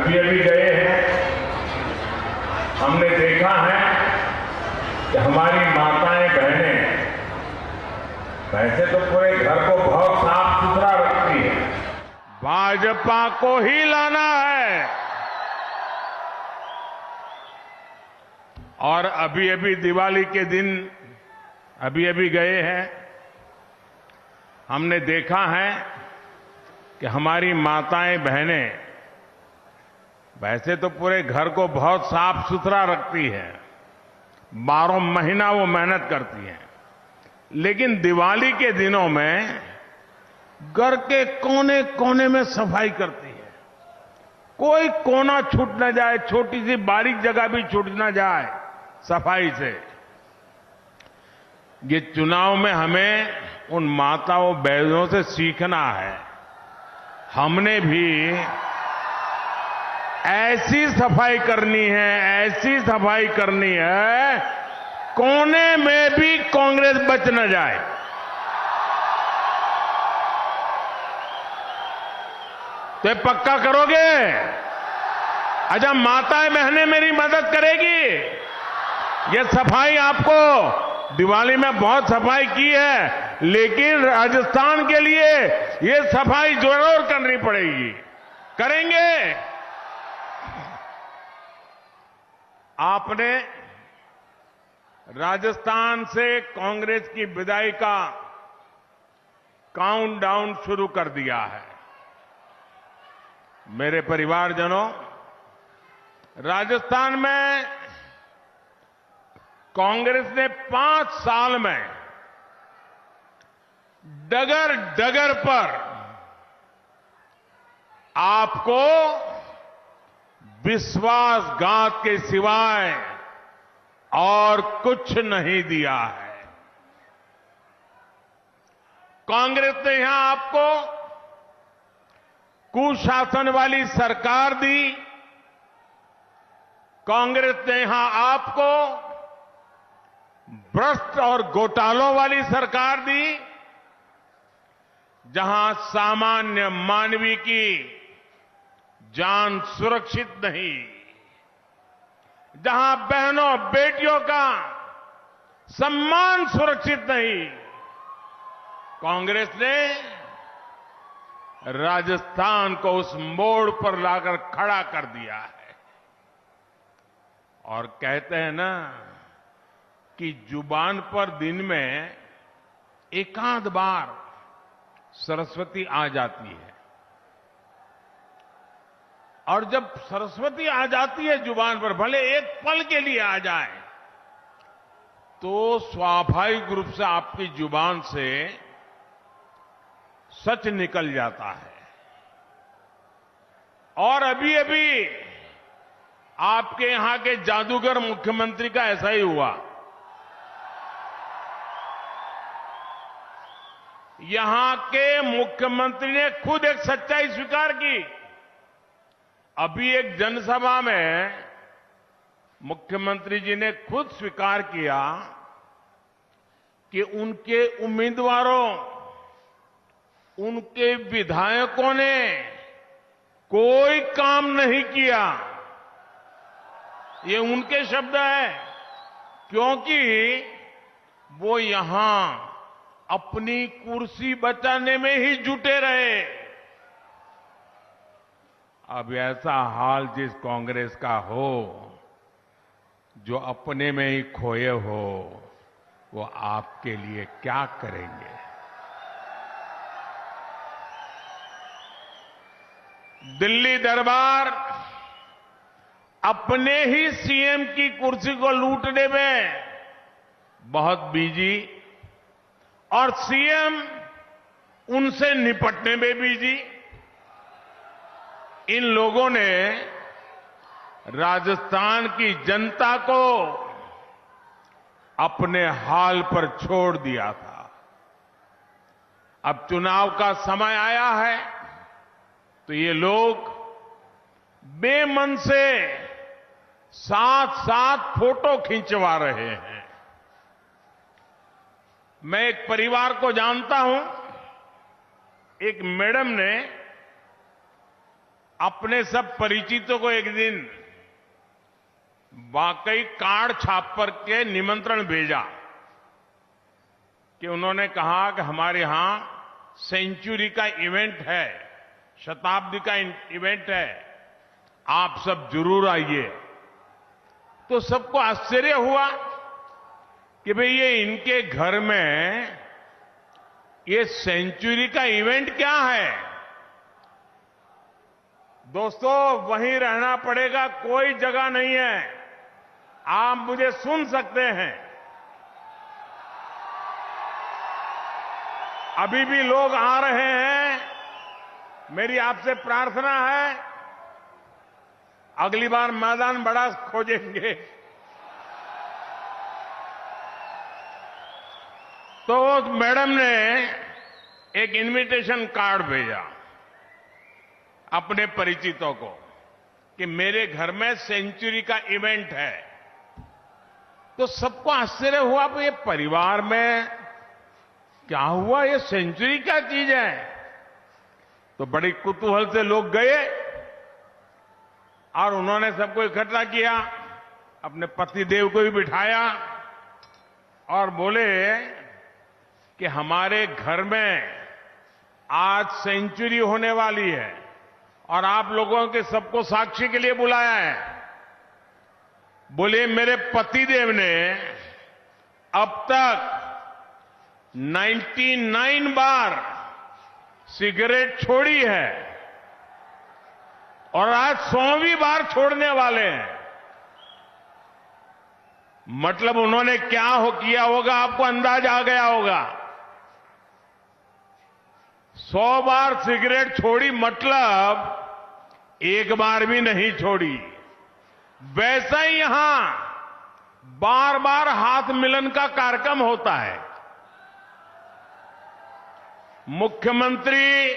अभी अभी गए हैं, हमने देखा है कि हमारी माताएं बहनें वैसे तो पूरे घर को बहुत साफ सुथरा रखती है, भाजपा को ही लाना है। और अभी अभी दिवाली के दिन अभी अभी गए हैं, हमने देखा है कि हमारी माताएं बहनें वैसे तो पूरे घर को बहुत साफ सुथरा रखती है, 12 महीना वो मेहनत करती हैं, लेकिन दिवाली के दिनों में घर के कोने कोने में सफाई करती है। कोई कोना छूट न जाए, छोटी सी बारीक जगह भी छूट न जाए सफाई से। ये चुनाव में हमें उन माताओं बहनों से सीखना है। हमने भी ऐसी सफाई करनी है, ऐसी सफाई करनी है, कोने में भी कांग्रेस बच न जाए। तो ये पक्का करोगे? अच्छा, माताएं बहनें मेरी मदद करेगी। ये सफाई आपको दिवाली में बहुत सफाई की है, लेकिन राजस्थान के लिए ये सफाई जरूर करनी पड़ेगी। करेंगे? आपने राजस्थान से कांग्रेस की विदाई का काउंटडाउन शुरू कर दिया है। मेरे परिवारजनों, राजस्थान में कांग्रेस ने 5 साल में डगर डगर पर आपको विश्वासघात के सिवाय और कुछ नहीं दिया है। कांग्रेस ने यहां आपको कुशासन वाली सरकार दी। कांग्रेस ने यहां आपको भ्रष्ट और घोटालों वाली सरकार दी, जहां सामान्य मानवी की जान सुरक्षित नहीं, जहां बहनों बेटियों का सम्मान सुरक्षित नहीं। कांग्रेस ने राजस्थान को उस मोड़ पर लाकर खड़ा कर दिया है। और कहते हैं ना कि जुबान पर दिन में एकाध बार सरस्वती आ जाती है, और जब सरस्वती आ जाती है जुबान पर, भले एक पल के लिए आ जाए, तो स्वाभाविक रूप से आपकी जुबान से सच निकल जाता है। और अभी अभी आपके यहां के जादूगर मुख्यमंत्री का ऐसा ही हुआ। यहां के मुख्यमंत्री ने खुद एक सच्चाई स्वीकार की। अभी एक जनसभा में मुख्यमंत्री जी ने खुद स्वीकार किया कि उनके उम्मीदवारों, उनके विधायकों ने कोई काम नहीं किया। ये उनके शब्द हैं, क्योंकि वो यहां अपनी कुर्सी बचाने में ही जुटे रहे। अब ऐसा हाल जिस कांग्रेस का हो, जो अपने में ही खोए हो, वो आपके लिए क्या करेंगे? दिल्ली दरबार अपने ही सीएम की कुर्सी को लूटने में बहुत बिजी, और सीएम उनसे निपटने में बिजी। इन लोगों ने राजस्थान की जनता को अपने हाल पर छोड़ दिया था। अब चुनाव का समय आया है, तो ये लोग बेमन से साथ साथ फोटो खिंचवा रहे हैं। मैं एक परिवार को जानता हूं। एक मैडम ने अपने सब परिचितों को एक दिन वाकई कार्ड छाप पर के निमंत्रण भेजा कि उन्होंने कहा कि हमारे यहां सेंचुरी का इवेंट है, शताब्दी का इवेंट है, आप सब जरूर आइए। तो सबको आश्चर्य हुआ कि भाई ये इनके घर में ये सेंचुरी का इवेंट क्या है। दोस्तों, वहीं रहना पड़ेगा, कोई जगह नहीं है, आप मुझे सुन सकते हैं। अभी भी लोग आ रहे हैं। मेरी आपसे प्रार्थना है, अगली बार मैदान बड़ा खोजेंगे तो मैडम ने एक इनविटेशन कार्ड भेजा अपने परिचितों को कि मेरे घर में सेंचुरी का इवेंट है। तो सबको आश्चर्य हुआ कि ये परिवार में क्या हुआ, ये सेंचुरी क्या चीज है। तो बड़ी कुतूहल से लोग गए और उन्होंने सबको इकट्ठा किया, अपने पतिदेव को भी बिठाया और बोले कि हमारे घर में आज सेंचुरी होने वाली है और आप लोगों के सबको साक्षी के लिए बुलाया है। बोले मेरे पतिदेव ने अब तक 99 बार सिगरेट छोड़ी है और आज 100वीं बार छोड़ने वाले हैं। मतलब उन्होंने क्या किया होगा, आपको अंदाजा आ गया होगा। 100 बार सिगरेट छोड़ी मतलब एक बार भी नहीं छोड़ी। वैसा ही यहां बार बार हाथ मिलन का कार्यक्रम होता है। मुख्यमंत्री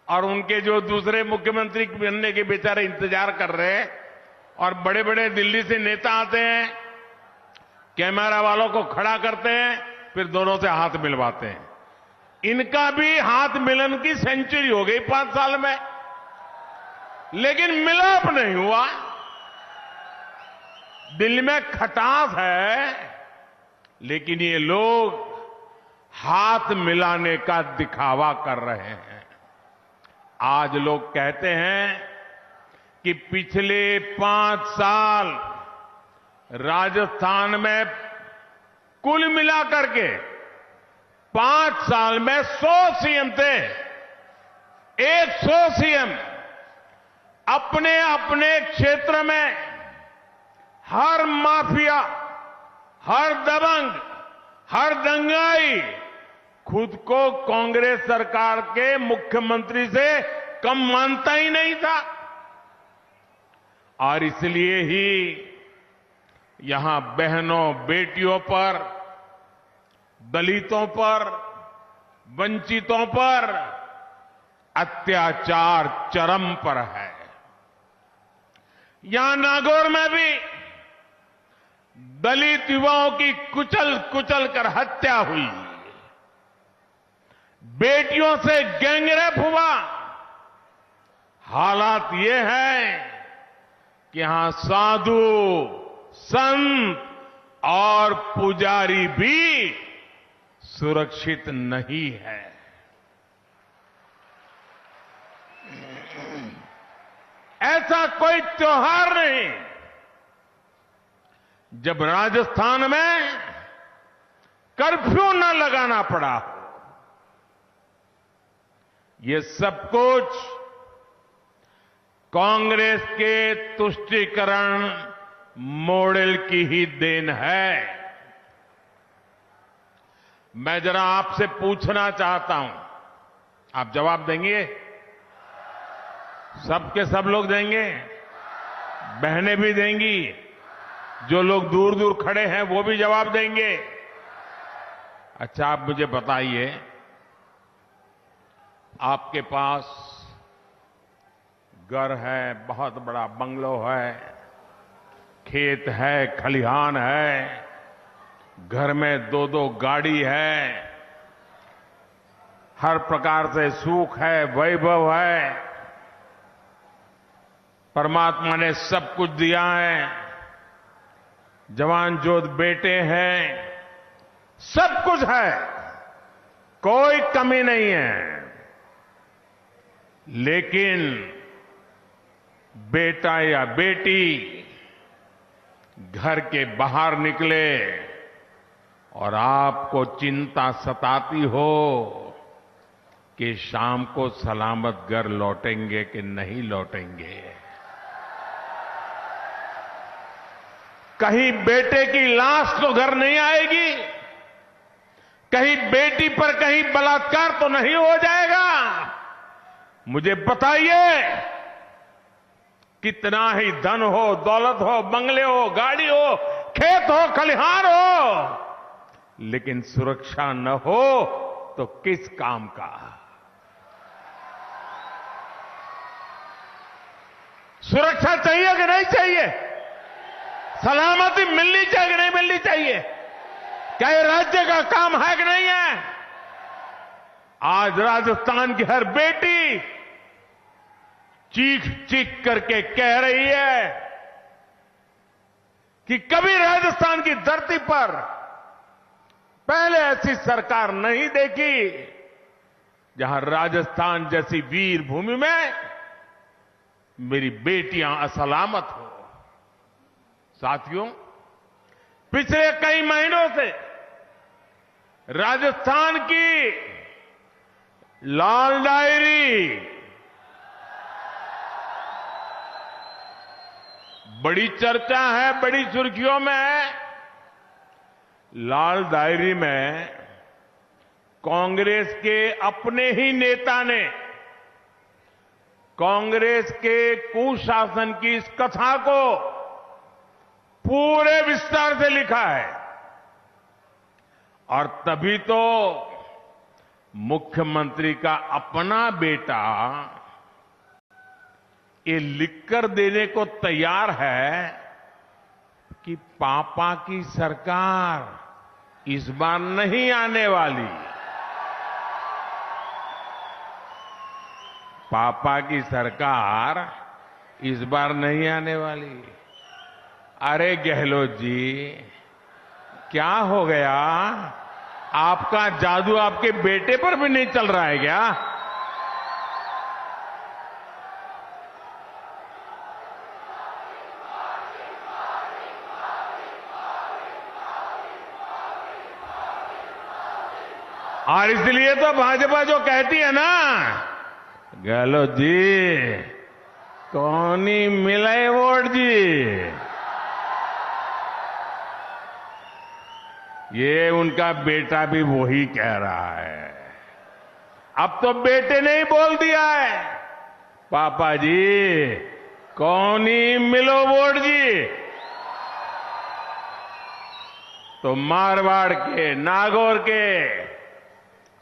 और उनके जो दूसरे मुख्यमंत्री बनने के बेचारे इंतजार कर रहे हैं और बड़े बड़े दिल्ली से नेता आते हैं, कैमरा वालों को खड़ा करते हैं, फिर दोनों से हाथ मिलवाते हैं। इनका भी हाथ मिलन की सेंचुरी हो गई 5 साल में, लेकिन मिलाप नहीं हुआ। दिल में खटास है, लेकिन ये लोग हाथ मिलाने का दिखावा कर रहे हैं। आज लोग कहते हैं कि पिछले 5 साल राजस्थान में कुल मिलाकर के 5 साल में 100 सीएम थे। 100 सीएम अपने अपने क्षेत्र में हर माफिया, हर दबंग, हर दंगाई खुद को कांग्रेस सरकार के मुख्यमंत्री से कम मानता ही नहीं था। और इसलिए ही यहां बहनों बेटियों पर, दलितों पर, वंचितों पर अत्याचार चरम पर है। यहां नागौर में भी दलित युवाओं की कुचल कुचल कर हत्या हुई, बेटियों से गैंगरेप हुआ। हालात ये है कि यहां साधु, संत और पुजारी भी सुरक्षित नहीं है। ऐसा कोई त्योहार नहीं जब राजस्थान में कर्फ्यू न लगाना पड़ा। ये सब कुछ कांग्रेस के तुष्टीकरण मॉडल की ही देन है। मैं जरा आपसे पूछना चाहता हूं, आप जवाब देंगे? सबके सब लोग देंगे? बहनें भी देंगी, जो लोग दूर दूर खड़े हैं वो भी जवाब देंगे। अच्छा, आप मुझे बताइए, आपके पास घर है, बहुत बड़ा बंगलो है, खेत है, खलिहान है, घर में 2-2 गाड़ी है, हर प्रकार से सुख है, वैभव है, परमात्मा ने सब कुछ दिया है, जवान जोध बेटे हैं, सब कुछ है, कोई कमी नहीं है। लेकिन बेटा या बेटी घर के बाहर निकले और आपको चिंता सताती हो कि शाम को सलामत घर लौटेंगे कि नहीं लौटेंगे। कहीं बेटे की लाश तो घर नहीं आएगी, कहीं बेटी पर कहीं बलात्कार तो नहीं हो जाएगा। मुझे बताइए, कितना ही धन हो, दौलत हो, बंगले हो, गाड़ी हो, खेत हो, खलिहान हो, लेकिन सुरक्षा न हो तो किस काम का। सुरक्षा चाहिए कि नहीं चाहिए? सलामती मिलनी चाहिए कि नहीं मिलनी चाहिए? क्या ये राज्य का काम है कि नहीं है? आज राजस्थान की हर बेटी चीख चीख करके कह रही है कि कभी राजस्थान की धरती पर पहले ऐसी सरकार नहीं देखी जहां राजस्थान जैसी वीर भूमि में मेरी बेटियां असलामत हो। साथियों, पिछले कई महीनों से राजस्थान की लाल डायरी बड़ी चर्चा है, बड़ी सुर्खियों में है। लाल डायरी में कांग्रेस के अपने ही नेता ने कांग्रेस के कुशासन की इस कथा को पूरे विस्तार से लिखा है। और तभी तो मुख्यमंत्री का अपना बेटा ये लिखकर देने को तैयार है कि पापा की सरकार इस बार नहीं आने वाली। पापा की सरकार इस बार नहीं आने वाली। अरे गहलोत जी, क्या हो गया? आपका जादू आपके बेटे पर भी नहीं चल रहा है क्या? और इसलिए तो भाजपा जो कहती है ना, गहलोत जी कौनी मिले वोट जी, ये उनका बेटा भी वही कह रहा है। अब तो बेटे ने ही बोल दिया है, पापा जी कौनी मिलो वोट जी। तो मारवाड़ के, नागौर के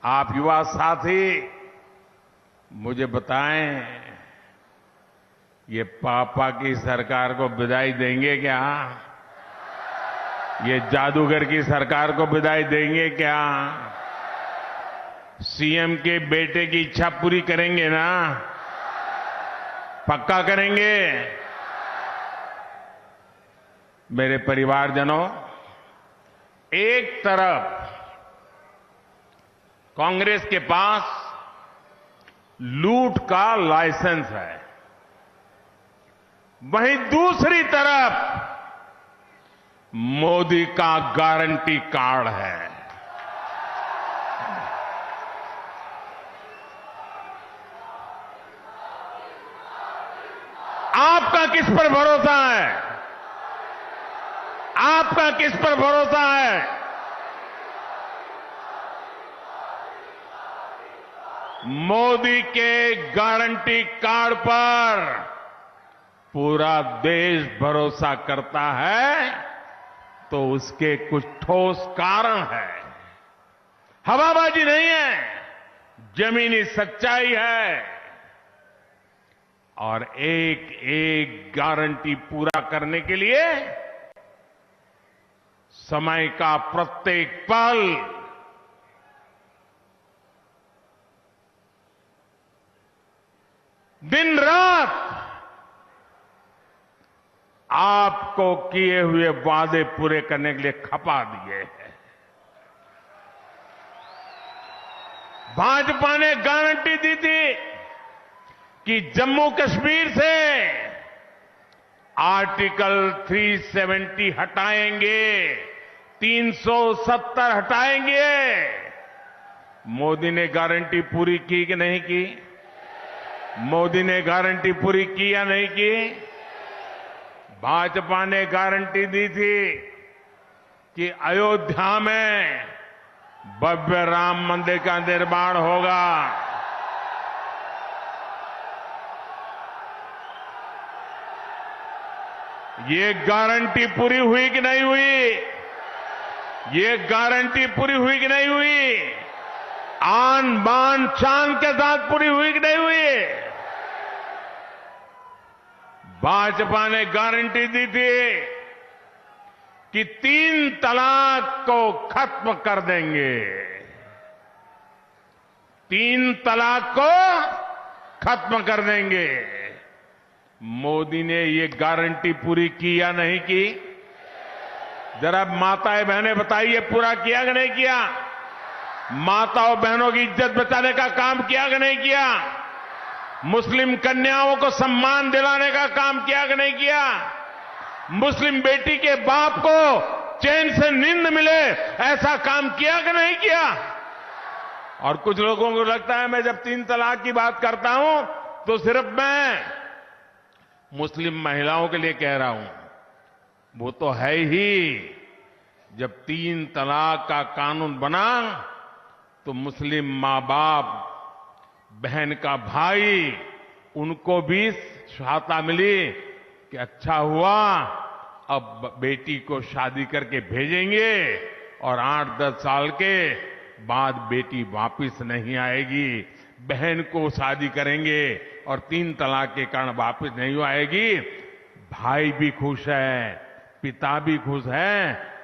आप युवा साथी मुझे बताएं, ये पापा की सरकार को विदाई देंगे क्या? ये जादूगर की सरकार को विदाई देंगे क्या? सीएम के बेटे की इच्छा पूरी करेंगे ना? पक्का करेंगे? मेरे परिवारजनों, एक तरफ कांग्रेस के पास लूट का लाइसेंस है, वहीं दूसरी तरफ मोदी का गारंटी कार्ड है। आपका किस पर भरोसा है? आपका किस पर भरोसा है? मोदी के गारंटी कार्ड पर पूरा देश भरोसा करता है, तो उसके कुछ ठोस कारण है। हवाबाजी नहीं है, जमीनी सच्चाई है। और एक एक गारंटी पूरा करने के लिए समय का प्रत्येक पल दिन रात आपको किए हुए वादे पूरे करने के लिए खपा दिए हैं। भाजपा ने गारंटी दी थी कि जम्मू कश्मीर से आर्टिकल 370 हटाएंगे, 370 हटाएंगे। मोदी ने गारंटी पूरी की कि नहीं की? मोदी ने गारंटी पूरी की या नहीं की? भाजपा ने गारंटी दी थी कि अयोध्या में भव्य राम मंदिर का निर्माण होगा। ये गारंटी पूरी हुई कि नहीं हुई? ये गारंटी पूरी हुई कि नहीं हुई? आन बान शान के साथ पूरी हुई कि नहीं हुई? भाजपा ने गारंटी दी थी कि 3 तलाक को खत्म कर देंगे। 3 तलाक को खत्म कर देंगे। मोदी ने ये गारंटी पूरी की या नहीं की? जरा माताएं बहनें बताइए, पूरा किया कि नहीं किया? माताओं बहनों की इज्जत बचाने का काम किया कि नहीं किया? मुस्लिम कन्याओं को सम्मान दिलाने का काम किया कि नहीं किया? मुस्लिम बेटी के बाप को चैन से नींद मिले ऐसा काम किया कि नहीं किया? और कुछ लोगों को लगता है मैं जब 3 तलाक की बात करता हूं तो सिर्फ मैं मुस्लिम महिलाओं के लिए कह रहा हूं। वो तो है ही। जब 3 तलाक का कानून बना तो मुस्लिम मां बाप, बहन का भाई, उनको भी सहायता मिली कि अच्छा हुआ अब बेटी को शादी करके भेजेंगे और 8-10 साल के बाद बेटी वापस नहीं आएगी। बहन को शादी करेंगे और 3 तलाक के कारण वापस नहीं आएगी। भाई भी खुश है, पिता भी खुश है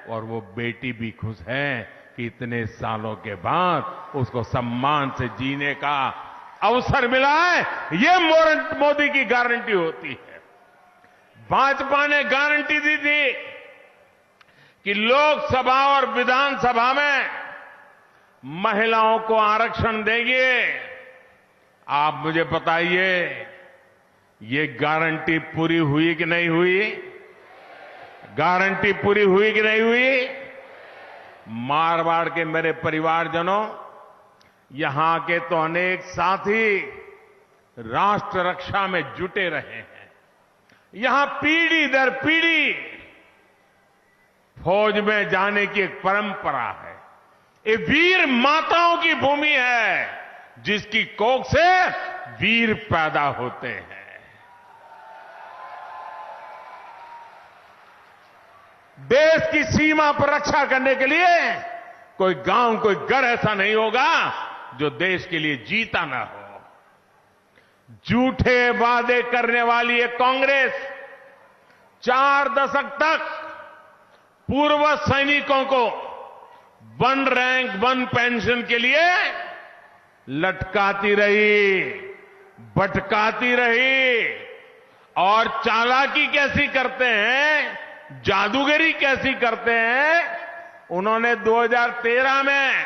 और वो बेटी भी खुश है कि इतने सालों के बाद उसको सम्मान से जीने का अवसर मिला है। ये मोदी की गारंटी होती है। भाजपा ने गारंटी दी थी कि लोकसभा और विधानसभा में महिलाओं को आरक्षण देंगे। आप मुझे बताइए, ये गारंटी पूरी हुई कि नहीं हुई? गारंटी पूरी हुई कि नहीं हुई? मारवाड़ के मेरे परिवारजनों, यहां के तो अनेक साथी राष्ट्र रक्षा में जुटे रहे हैं। यहां पीढ़ी दर पीढ़ी फौज में जाने की एक परंपरा है। ये वीर माताओं की भूमि है जिसकी कोख से वीर पैदा होते हैं। देश की सीमा पर रक्षा करने के लिए कोई गांव, कोई घर ऐसा नहीं होगा जो देश के लिए जीता ना हो। झूठे वादे करने वाली ये कांग्रेस 4 दशक तक पूर्व सैनिकों को 1 रैंक 1 पेंशन के लिए लटकाती रही, भटकाती रही। और चालाकी कैसी करते हैं, जादूगरी कैसी करते हैं। उन्होंने 2013 में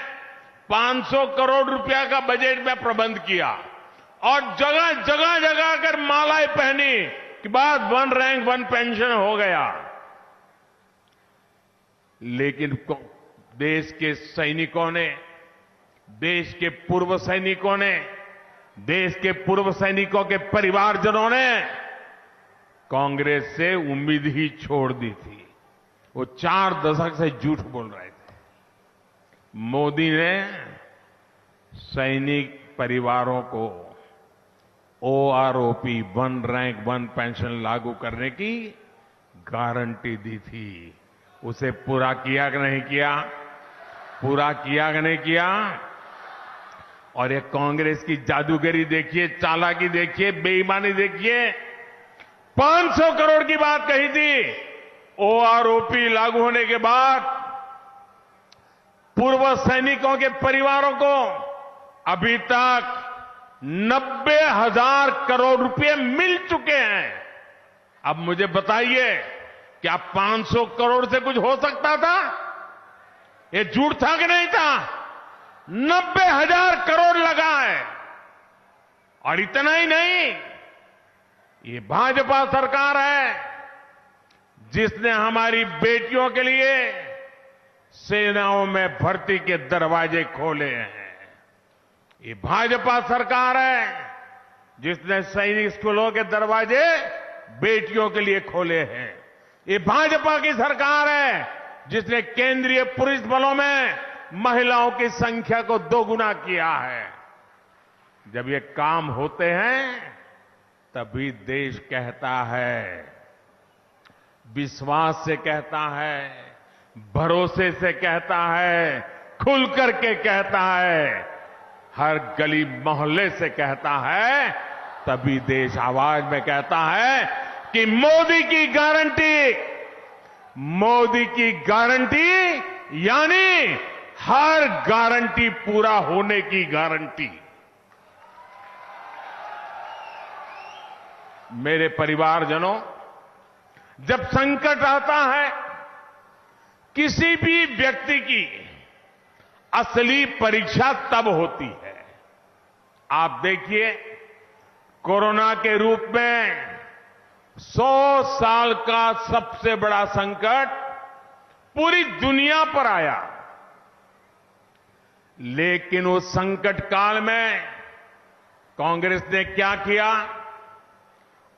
500 करोड़ रुपया का बजट में प्रबंध किया और जगह जगह जगह कर मालाएं पहनी कि बाद 1 रैंक 1 पेंशन हो गया। लेकिन देश के सैनिकों ने, देश के पूर्व सैनिकों ने, देश के पूर्व सैनिकों के परिवारजनों ने कांग्रेस से उम्मीद ही छोड़ दी थी। वो 4 दशक से झूठ बोल रहे थे। मोदी ने सैनिक परिवारों को OROP 1 रैंक 1 पेंशन लागू करने की गारंटी दी थी। उसे पूरा किया कि नहीं किया? पूरा किया कि नहीं किया? और ये कांग्रेस की जादूगरी देखिए, चालाकी देखिए, बेईमानी देखिए। 500 करोड़ की बात कही थी। OROP लागू होने के बाद पूर्व सैनिकों के परिवारों को अभी तक 90,000 करोड़ रुपए मिल चुके हैं। अब मुझे बताइए क्या 500 करोड़ से कुछ हो सकता था? ये झूठ था कि नहीं था? 90,000 करोड़ लगा है। और इतना ही नहीं, ये भाजपा सरकार है जिसने हमारी बेटियों के लिए सेनाओं में भर्ती के दरवाजे खोले हैं। ये भाजपा सरकार है जिसने सैनिक स्कूलों के दरवाजे बेटियों के लिए खोले हैं। ये भाजपा की सरकार है जिसने केंद्रीय पुलिस बलों में महिलाओं की संख्या को दोगुना किया है। जब ये काम होते हैं तभी देश कहता है, विश्वास से कहता है, भरोसे से कहता है, खुल करके कहता है, हर गली मोहल्ले से कहता है, तभी देश आवाज में कहता है कि मोदी की गारंटी यानी हर गारंटी पूरा होने की गारंटी। मेरे परिवारजनों, जब संकट आता है, किसी भी व्यक्ति की असली परीक्षा तब होती है। आप देखिए, कोरोना के रूप में 100 साल का सबसे बड़ा संकट पूरी दुनिया पर आया, लेकिन उस संकट काल में कांग्रेस ने क्या किया?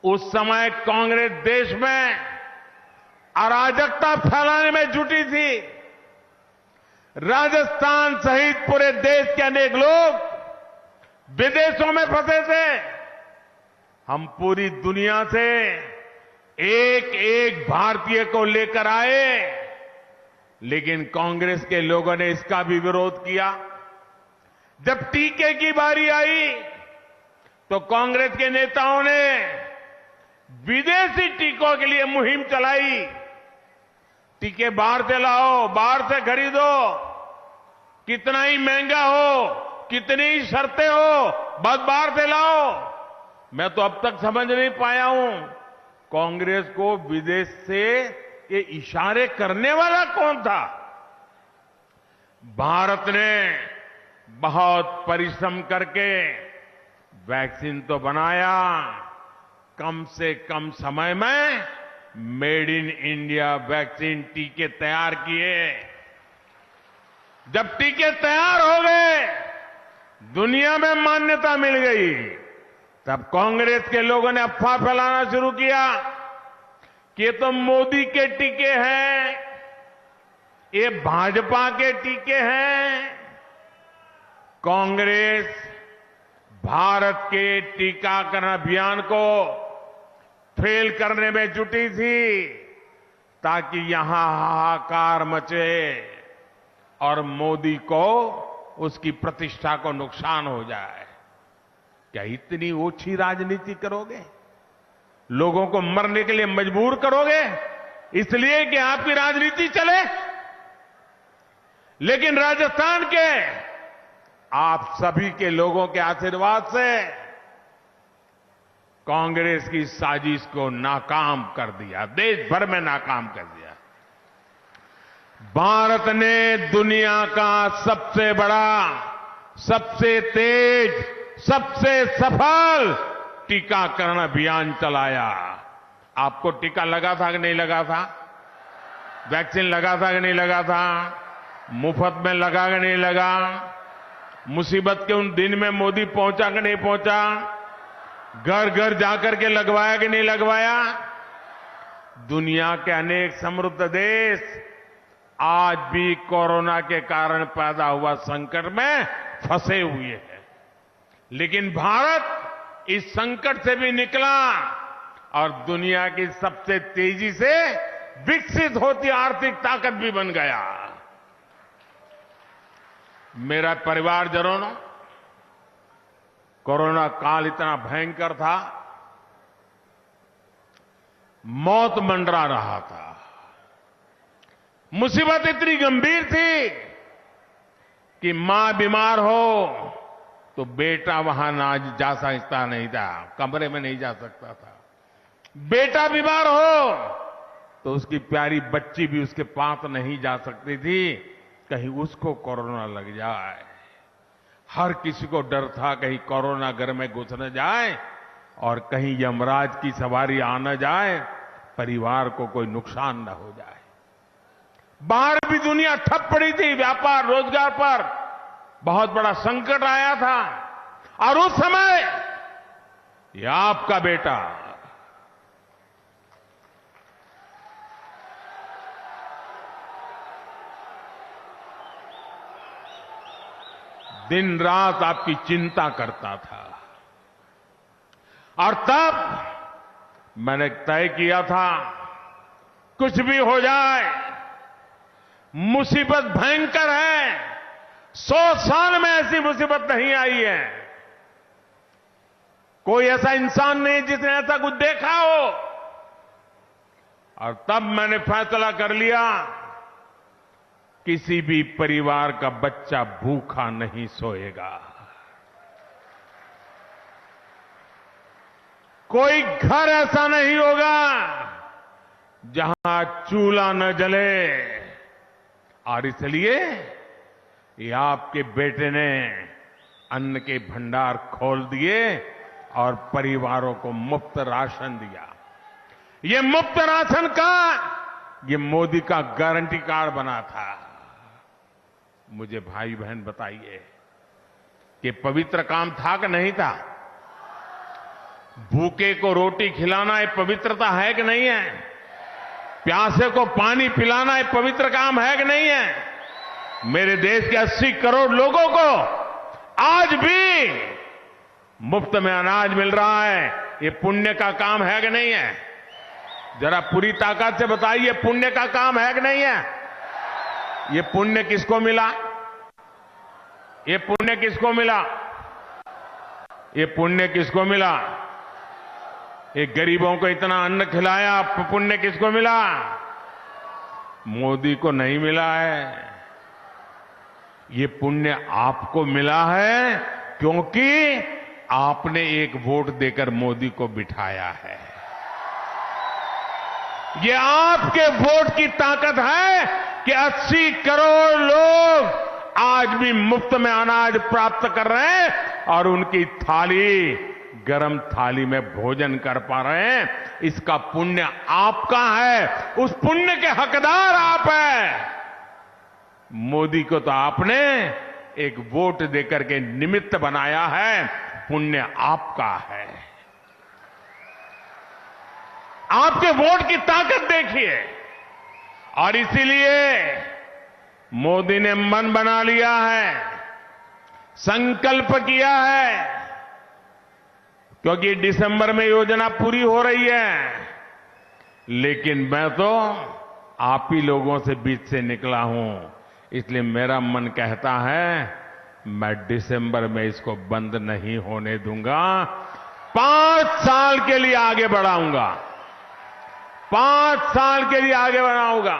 उस समय कांग्रेस देश में अराजकता फैलाने में जुटी थी। राजस्थान सहित पूरे देश के अनेक लोग विदेशों में फंसे थे। हम पूरी दुनिया से एक एक भारतीय को लेकर आए, लेकिन कांग्रेस के लोगों ने इसका भी विरोध किया। जब टीके की बारी आई तो कांग्रेस के नेताओं ने विदेशी टीकों के लिए मुहिम चलाई। टीके बाहर से लाओ, बाहर से खरीदो, कितना ही महंगा हो, कितनी ही शर्तें हो, बस बाहर से लाओ। मैं तो अब तक समझ नहीं पाया हूं, कांग्रेस को विदेश से ये इशारे करने वाला कौन था? भारत ने बहुत परिश्रम करके वैक्सीन तो बनाया, कम से कम समय में मेड इन इंडिया वैक्सीन टीके तैयार किए। जब टीके तैयार हो गए, दुनिया में मान्यता मिल गई, तब कांग्रेस के लोगों ने अफवाह फैलाना शुरू किया कि ये तो मोदी के टीके हैं, ये भाजपा के टीके हैं। कांग्रेस भारत के टीकाकरण अभियान को फेल करने में जुटी थी ताकि यहां हाहाकार मचे और मोदी को, उसकी प्रतिष्ठा को नुकसान हो जाए। क्या इतनी ओछी राजनीति करोगे? लोगों को मरने के लिए मजबूर करोगे इसलिए कि आपकी राजनीति चले? लेकिन राजस्थान के आप सभी के लोगों के आशीर्वाद से कांग्रेस की साजिश को नाकाम कर दिया, देश भर में नाकाम कर दिया। भारत ने दुनिया का सबसे बड़ा, सबसे तेज, सबसे सफल टीकाकरण अभियान चलाया। आपको टीका लगा था कि नहीं लगा था? वैक्सीन लगा था कि नहीं लगा था? मुफ्त में लगा कि नहीं लगा? मुसीबत के उन दिन में मोदी पहुंचा कि नहीं पहुंचा? घर घर जाकर के लगवाया कि नहीं लगवाया? दुनिया के अनेक समृद्ध देश आज भी कोरोना के कारण पैदा हुआ संकट में फंसे हुए हैं, लेकिन भारत इस संकट से भी निकला और दुनिया की सबसे तेजी से विकसित होती आर्थिक ताकत भी बन गया। मेरा परिवारजनों, कोरोना काल इतना भयंकर था, मौत मंडरा रहा था, मुसीबत इतनी गंभीर थी कि मां बीमार हो तो बेटा वहां ना जा सकता नहीं था, कमरे में नहीं जा सकता था। बेटा बीमार हो तो उसकी प्यारी बच्ची भी उसके पास नहीं जा सकती थी, कहीं उसको कोरोना लग जाए। हर किसी को डर था कहीं कोरोना घर में घुस न जाए और कहीं यमराज की सवारी आ न जाए, परिवार को कोई नुकसान न हो जाए। बाहर भी दुनिया ठप पड़ी थी, व्यापार रोजगार पर बहुत बड़ा संकट आया था और उस समय ये आपका बेटा दिन रात आपकी चिंता करता था और तब मैंने तय किया था कुछ भी हो जाए, मुसीबत भयंकर है, 100 साल में ऐसी मुसीबत नहीं आई है, कोई ऐसा इंसान नहीं जिसने ऐसा कुछ देखा हो। और तब मैंने फैसला कर लिया किसी भी परिवार का बच्चा भूखा नहीं सोएगा, कोई घर ऐसा नहीं होगा जहां चूल्हा न जले। और इसलिए ये आपके बेटे ने अन्न के भंडार खोल दिए और परिवारों को मुफ्त राशन दिया। ये मुफ्त राशन का ये मोदी का गारंटी कार्ड बना था। मुझे भाई बहन बताइए कि पवित्र काम था कि नहीं था? भूखे को रोटी खिलाना एक पवित्रता है कि नहीं है? प्यासे को पानी पिलाना एक पवित्र काम है कि नहीं है? मेरे देश के 80 करोड़ लोगों को आज भी मुफ्त में अनाज मिल रहा है, ये पुण्य का काम है कि नहीं है? जरा पूरी ताकत से बताइए, पुण्य का काम है कि नहीं है? ये पुण्य किसको मिला? ये पुण्य किसको मिला? ये पुण्य किसको मिला? ये गरीबों को इतना अन्न खिलाया, पुण्य किसको मिला? मोदी को नहीं मिला है। ये पुण्य आपको मिला है क्योंकि आपने एक वोट देकर मोदी को बिठाया है। ये आपके वोट की ताकत है कि 80 करोड़ लोग आज भी मुफ्त में अनाज प्राप्त कर रहे हैं और उनकी थाली, गरम थाली में भोजन कर पा रहे हैं। इसका पुण्य आपका है, उस पुण्य के हकदार आप हैं। मोदी को तो आपने एक वोट देकर के निमित्त बनाया है, पुण्य आपका है। आपके वोट की ताकत देखिए। और इसीलिए मोदी ने मन बना लिया है, संकल्प किया है, क्योंकि दिसंबर में योजना पूरी हो रही है, लेकिन मैं तो आप ही लोगों से बीच से निकला हूं, इसलिए मेरा मन कहता है मैं दिसंबर में इसको बंद नहीं होने दूंगा। 5 साल के लिए आगे बढ़ाऊंगा, 5 साल के लिए आगे बढ़ाऊंगा।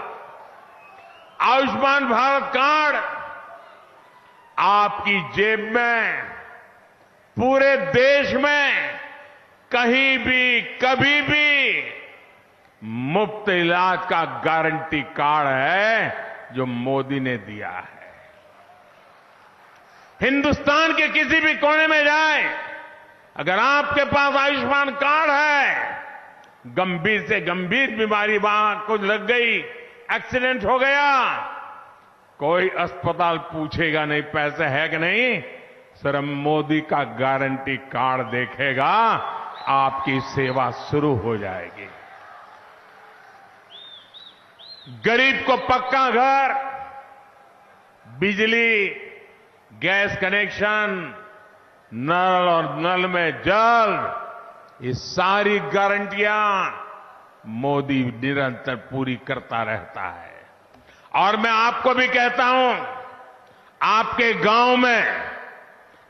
आयुष्मान भारत कार्ड आपकी जेब में, पूरे देश में कहीं भी कभी भी मुफ्त इलाज का गारंटी कार्ड है जो मोदी ने दिया है। हिंदुस्तान के किसी भी कोने में जाए, अगर आपके पास आयुष्मान कार्ड है, गंभीर से गंभीर बीमारी वहां कुछ लग गई, एक्सीडेंट हो गया, कोई अस्पताल पूछेगा नहीं पैसे है कि नहीं, सिर्फ मोदी का गारंटी कार्ड देखेगा, आपकी सेवा शुरू हो जाएगी। गरीब को पक्का घर, बिजली, गैस कनेक्शन, नल और नल में जल, ये सारी गारंटियां मोदी निरंतर पूरी करता रहता है। और मैं आपको भी कहता हूं, आपके गांव में,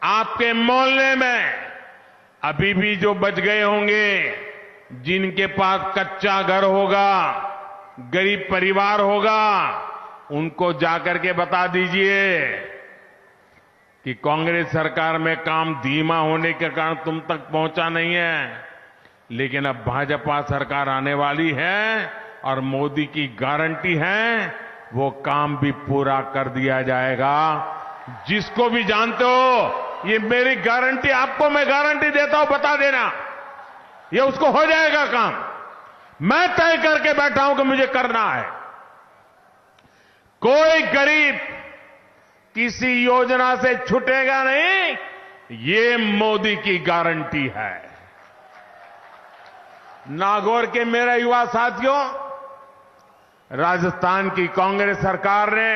आपके मोहल्ले में अभी भी जो बच गए होंगे, जिनके पास कच्चा घर होगा, गरीब परिवार होगा, उनको जाकर के बता दीजिए कि कांग्रेस सरकार में काम धीमा होने के कारण तुम तक पहुंचा नहीं है, लेकिन अब भाजपा सरकार आने वाली है और मोदी की गारंटी है वो काम भी पूरा कर दिया जाएगा। जिसको भी जानते हो ये मेरी गारंटी, आपको मैं गारंटी देता हूं, बता देना, ये उसको हो जाएगा काम। मैं तय करके बैठा हूं कि मुझे करना है। कोई गरीब किसी योजना से छूटेगा नहीं, ये मोदी की गारंटी है। नागौर के मेरे युवा साथियों, राजस्थान की कांग्रेस सरकार ने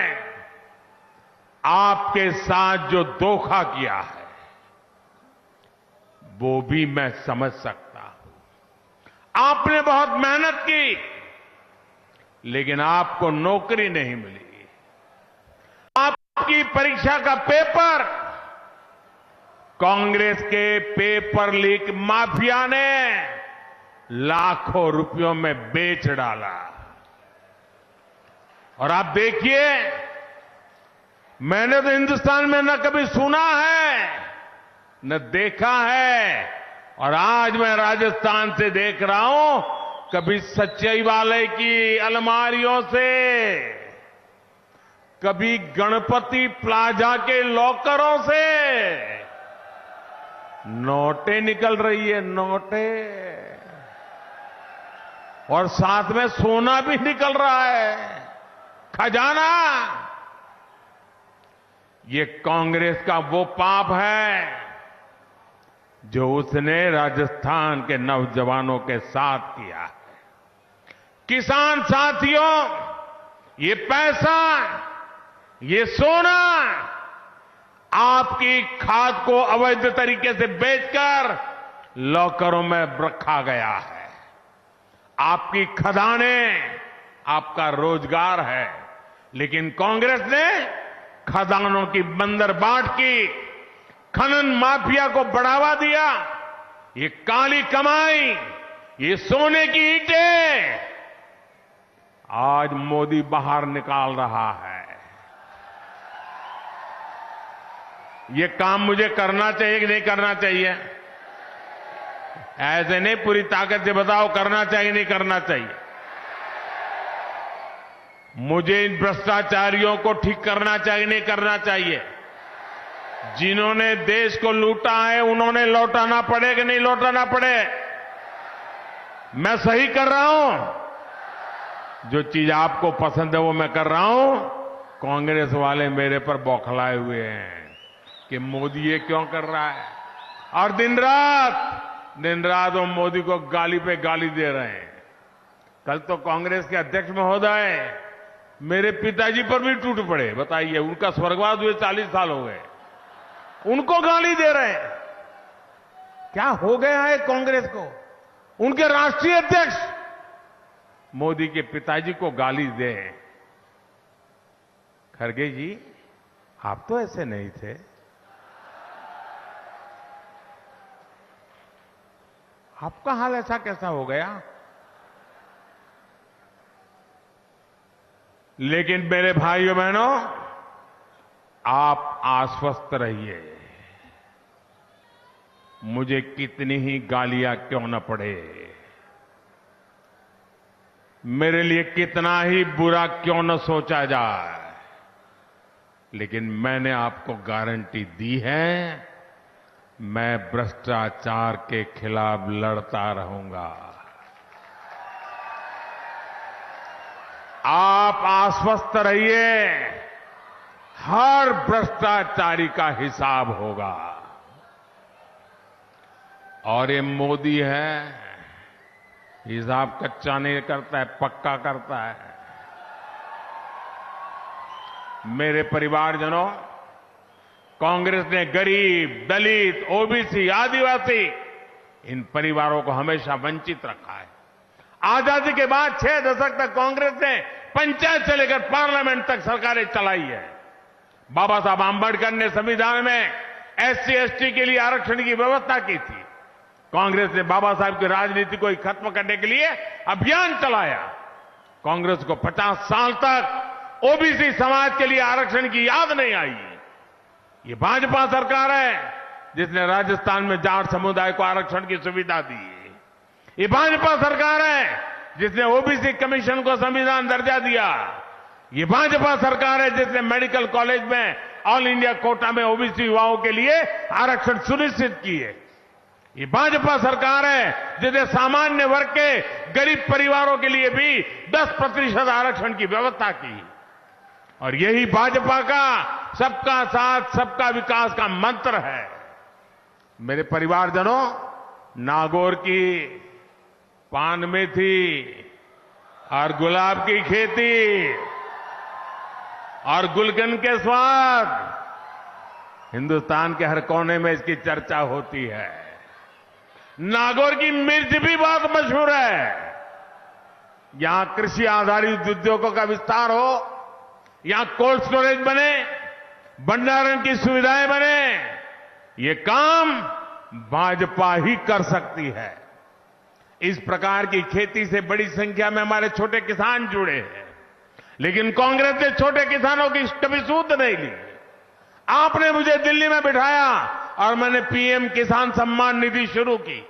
आपके साथ जो धोखा किया है वो भी मैं समझ सकता हूं। आपने बहुत मेहनत की लेकिन आपको नौकरी नहीं मिली। आपकी परीक्षा का पेपर कांग्रेस के पेपर लीक माफिया ने लाखों रुपयों में बेच डाला। और आप देखिए, मैंने तो हिंदुस्तान में न कभी सुना है न देखा है, और आज मैं राजस्थान से देख रहा हूं, कभी सच्चाई वाले की अलमारियों से, कभी गणपति प्लाजा के लॉकरों से नोटें निकल रही है, नोटें, और साथ में सोना भी निकल रहा है, खजाना। ये कांग्रेस का वो पाप है जो उसने राजस्थान के नौजवानों के साथ किया है। किसान साथियों, ये पैसा, ये सोना आपकी खाद को अवैध तरीके से बेचकर लॉकरों में रखा गया है। आपकी खदानें आपका रोजगार है, लेकिन कांग्रेस ने खदानों की बंदरबाट की, खनन माफिया को बढ़ावा दिया। ये काली कमाई, ये सोने की ईंटें आज मोदी बाहर निकाल रहा है। ये काम मुझे करना चाहिए कि नहीं करना चाहिए? ऐसे नहीं, पूरी ताकत से बताओ करना चाहिए नहीं करना चाहिए। मुझे इन भ्रष्टाचारियों को ठीक करना चाहिए नहीं करना चाहिए? जिन्होंने देश को लूटा है उन्होंने लौटाना पड़े कि नहीं लौटाना पड़े? मैं सही कर रहा हूं? जो चीज आपको पसंद है वो मैं कर रहा हूं। कांग्रेस वाले मेरे पर बौखलाए हुए हैं कि मोदी ये क्यों कर रहा है, और दिन रात वो मोदी को गाली पे गाली दे रहे हैं। कल तो कांग्रेस के अध्यक्ष महोदय मेरे पिताजी पर भी टूट पड़े। बताइए, उनका स्वर्गवास हुए 40 साल हो गए, उनको गाली दे रहे हैं। क्या हो गया है कांग्रेस को? उनके राष्ट्रीय अध्यक्ष मोदी के पिताजी को गाली दे। खड़गे जी, आप तो ऐसे नहीं थे। आपका हाल ऐसा कैसा हो गया? लेकिन मेरे भाइयों बहनों, आप आश्वस्त रहिए, मुझे कितनी ही गालियां क्यों न पड़े, मेरे लिए कितना ही बुरा क्यों न सोचा जाए, लेकिन मैंने आपको गारंटी दी है, मैं भ्रष्टाचार के खिलाफ लड़ता रहूंगा। आप आश्वस्त रहिए, हर भ्रष्टाचारी का हिसाब होगा। और ये मोदी है, हिसाब कच्चा नहीं करता है, पक्का करता है। मेरे परिवारजनों, कांग्रेस ने गरीब, दलित, ओबीसी, आदिवासी इन परिवारों को हमेशा वंचित रखा है। आजादी के बाद 6 दशक तक कांग्रेस ने पंचायत से लेकर पार्लियामेंट तक सरकारें चलाई है। बाबा साहब आंबेडकर ने संविधान में एससी एसटी के लिए आरक्षण की व्यवस्था की थी। कांग्रेस ने बाबा साहब की राजनीति को खत्म करने के लिए अभियान चलाया। कांग्रेस को 50 साल तक ओबीसी समाज के लिए आरक्षण की याद नहीं आई। ये भाजपा सरकार है जिसने राजस्थान में जाट समुदाय को आरक्षण की सुविधा दी। ये भाजपा सरकार है जिसने ओबीसी कमीशन को संविधान दर्जा दिया। ये भाजपा सरकार है जिसने मेडिकल कॉलेज में ऑल इंडिया कोटा में ओबीसी युवाओं के लिए आरक्षण सुनिश्चित किए। ये भाजपा सरकार है जिसने सामान्य वर्ग के गरीब परिवारों के लिए भी 10% आरक्षण की व्यवस्था की। और यही भाजपा का सबका साथ सबका विकास का मंत्र है। मेरे परिवारजनों, नागौर की पान मेथी और गुलाब की खेती और गुलकंद के स्वाद, हिंदुस्तान के हर कोने में इसकी चर्चा होती है। नागौर की मिर्च भी बहुत मशहूर है। यहां कृषि आधारित उद्योगों का विस्तार हो, यहां कोल्ड स्टोरेज बने, भंडारण की सुविधाएं बने, ये काम भाजपा ही कर सकती है। इस प्रकार की खेती से बड़ी संख्या में हमारे छोटे किसान जुड़े हैं, लेकिन कांग्रेस ने छोटे किसानों की कभी सूध नहीं ली। आपने मुझे दिल्ली में बिठाया और मैंने पीएम किसान सम्मान निधि शुरू की।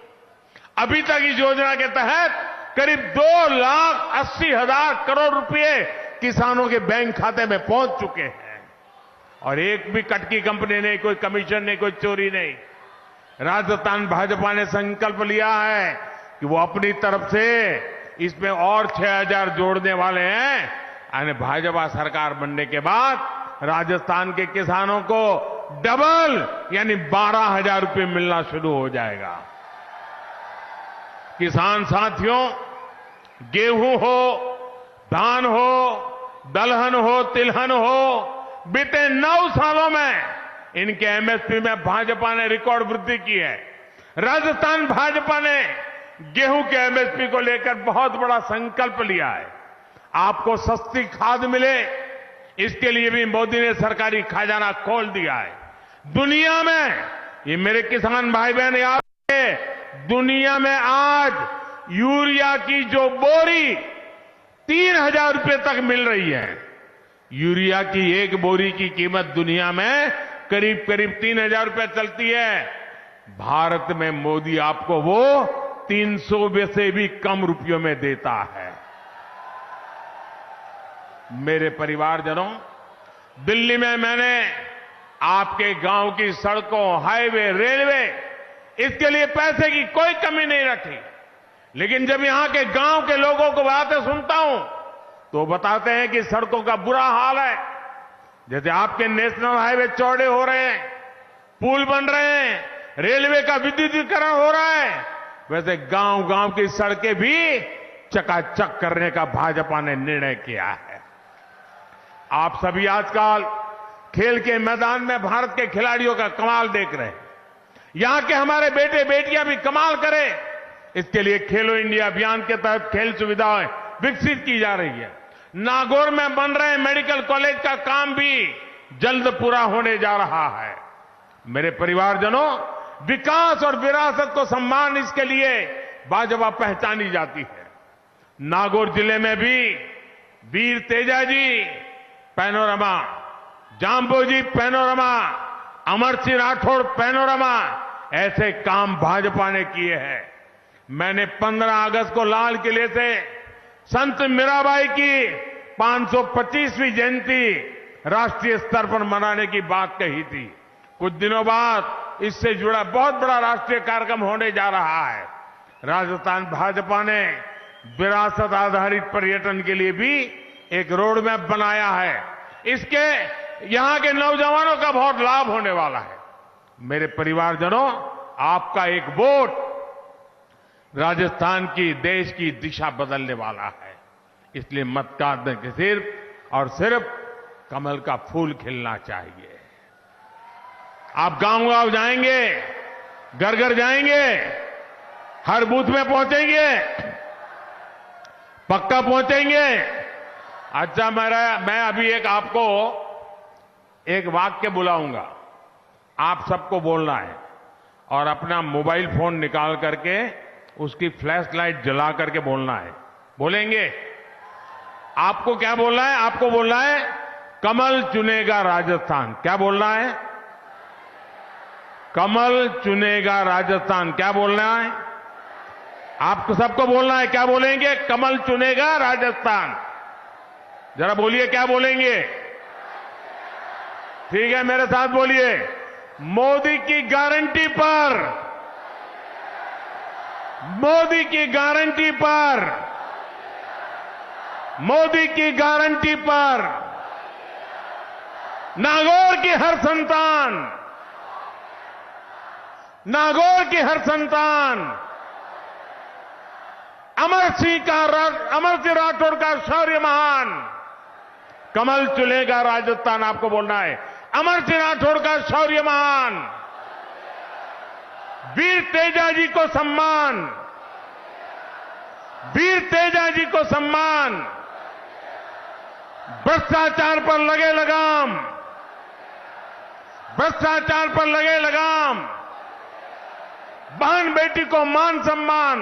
अभी तक इस योजना के तहत करीब 2,80,000 करोड़ रुपए किसानों के बैंक खाते में पहुंच चुके हैं और एक भी कटकी कंपनी नहीं, कोई कमीशन नहीं, कोई चोरी नहीं। राजस्थान भाजपा ने संकल्प लिया है कि वो अपनी तरफ से इसमें और 6,000 जोड़ने वाले हैं। यानी भाजपा सरकार बनने के बाद राजस्थान के किसानों को डबल यानी 12,000 रुपये मिलना शुरू हो जाएगा। किसान साथियों, गेहूं हो, धान हो, दलहन हो, तिलहन हो, बीते 9 सालों में इनके एमएसपी में भाजपा ने रिकॉर्ड वृद्धि की है। राजस्थान भाजपा ने गेहूं के एमएसपी को लेकर बहुत बड़ा संकल्प लिया है। आपको सस्ती खाद मिले, इसके लिए भी मोदी ने सरकारी खजाना खोल दिया है। दुनिया में, ये मेरे किसान भाई बहन याद रखें, दुनिया में आज यूरिया की जो बोरी 3,000 रुपए तक मिल रही है। यूरिया की एक बोरी की कीमत दुनिया में करीब 3,000 रुपए चलती है। भारत में मोदी आपको वो 300 से भी कम रुपयों में देता है। मेरे परिवारजनों, दिल्ली में मैंने आपके गांव की सड़कों, हाईवे, रेलवे, इसके लिए पैसे की कोई कमी नहीं रखी। लेकिन जब यहां के गांव के लोगों को बातें सुनता हूं तो बताते हैं कि सड़कों का बुरा हाल है। जैसे आपके नेशनल हाईवे चौड़े हो रहे हैं, पुल बन रहे हैं, रेलवे का विद्युतीकरण हो रहा है, वैसे गांव गांव की सड़कें भी चकाचक करने का भाजपा ने निर्णय किया है। आप सभी आजकल खेल के मैदान में भारत के खिलाड़ियों का कमाल देख रहे हैं। यहां के हमारे बेटे बेटियां भी कमाल करें, इसके लिए खेलो इंडिया अभियान के तहत खेल सुविधाएं विकसित की जा रही है। नागौर में बन रहे मेडिकल कॉलेज का काम भी जल्द पूरा होने जा रहा है। मेरे परिवारजनों, विकास और विरासत को सम्मान, इसके लिए भाजपा पहचानी जाती है। नागौर जिले में भी वीर Tejaji panorama, Jamboji panorama, Amar Singh Rathore panorama, ऐसे काम भाजपा ने किए हैं। मैंने 15 अगस्त को लाल किले से संत मीराबाई की 525वीं जयंती राष्ट्रीय स्तर पर मनाने की बात कही थी। कुछ दिनों बाद इससे जुड़ा बहुत बड़ा राष्ट्रीय कार्यक्रम होने जा रहा है। राजस्थान भाजपा ने विरासत आधारित पर्यटन के लिए भी एक रोड मैप बनाया है। इसके यहां के नौजवानों का बहुत लाभ होने वाला है। मेरे परिवारजनों, आपका एक वोट राजस्थान की, देश की दिशा बदलने वाला है। इसलिए मतदान में सिर्फ और सिर्फ कमल का फूल खिलना चाहिए। आप गांव-गांव जाएंगे, घर घर जाएंगे, हर बूथ में पहुंचेंगे, पक्का पहुंचेंगे। अच्छा, मैं अभी आपको एक वाक्य बुलाऊंगा, आप सबको बोलना है और अपना मोबाइल फोन निकाल करके उसकी फ्लैश लाइट जला करके बोलना है। बोलेंगे? आपको क्या बोलना है? आपको बोलना है कमल चुनेगा राजस्थान। क्या बोलना है? कमल चुनेगा राजस्थान। क्या बोलना है? आपको सबको बोलना है। क्या बोलेंगे? कमल चुनेगा राजस्थान। जरा बोलिए, क्या बोलेंगे? ठीक है, मेरे साथ बोलिए। मोदी की गारंटी पर, मोदी की गारंटी पर, मोदी की गारंटी पर नागौर की हर संतान, नागौर की हर संतान अमर सिंह राठौर का शौर्य महान। कमल चुनेगा राजस्थान, आपको बोलना है। अमर सिंह राठौर का शौर्य महान। वीर तेजा जी को सम्मान, वीर तेजा जी को सम्मान। भ्रष्टाचार पर लगे लगाम, भ्रष्टाचार पर लगे लगाम। बहन बेटी को मान सम्मान,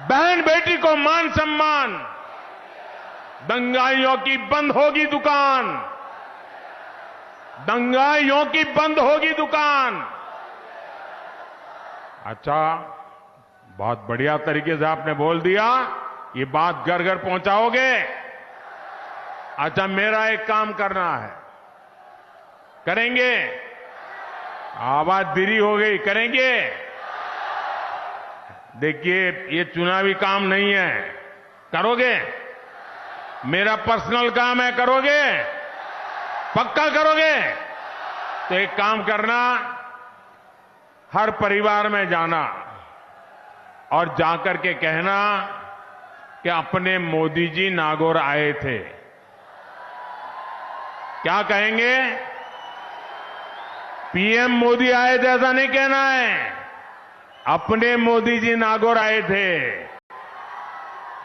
बहन बेटी को मान सम्मान। दंगाइयों की बंद होगी दुकान, दंगाइयों की बंद होगी दुकान। अच्छा, बहुत बढ़िया तरीके से आपने बोल दिया। ये बात घर घर पहुंचाओगे? अच्छा, मेरा एक काम करना है, करेंगे? आवाज धीरी हो गई, करेंगे? देखिए, ये चुनावी काम नहीं है, करोगे? मेरा पर्सनल काम है, करोगे? पक्का करोगे? तो एक काम करना, हर परिवार में जाना और जाकर के कहना कि अपने मोदी जी नागौर आए थे। क्या कहेंगे? पीएम मोदी आए थे ऐसा नहीं कहना है, अपने मोदी जी नागौर आए थे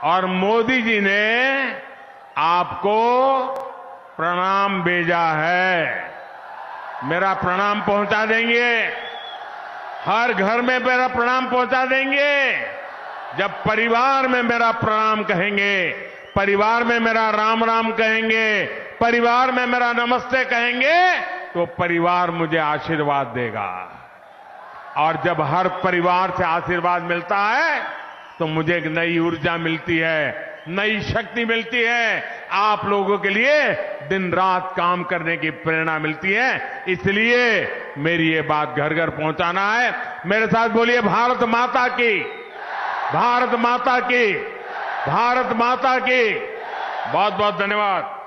और मोदी जी ने आपको प्रणाम भेजा है। मेरा प्रणाम पहुंचा देंगे, हर घर में मेरा प्रणाम पहुंचा देंगे। जब परिवार में मेरा प्रणाम कहेंगे, परिवार में मेरा राम राम कहेंगे, परिवार में मेरा नमस्ते कहेंगे, तो परिवार मुझे आशीर्वाद देगा। और जब हर परिवार से आशीर्वाद मिलता है तो मुझे एक नई ऊर्जा मिलती है, नई शक्ति मिलती है, आप लोगों के लिए दिन रात काम करने की प्रेरणा मिलती है। इसलिए मेरी ये बात घर घर पहुंचाना है। मेरे साथ बोलिए, भारत माता की, भारत माता की, भारत माता की। बहुत बहुत धन्यवाद।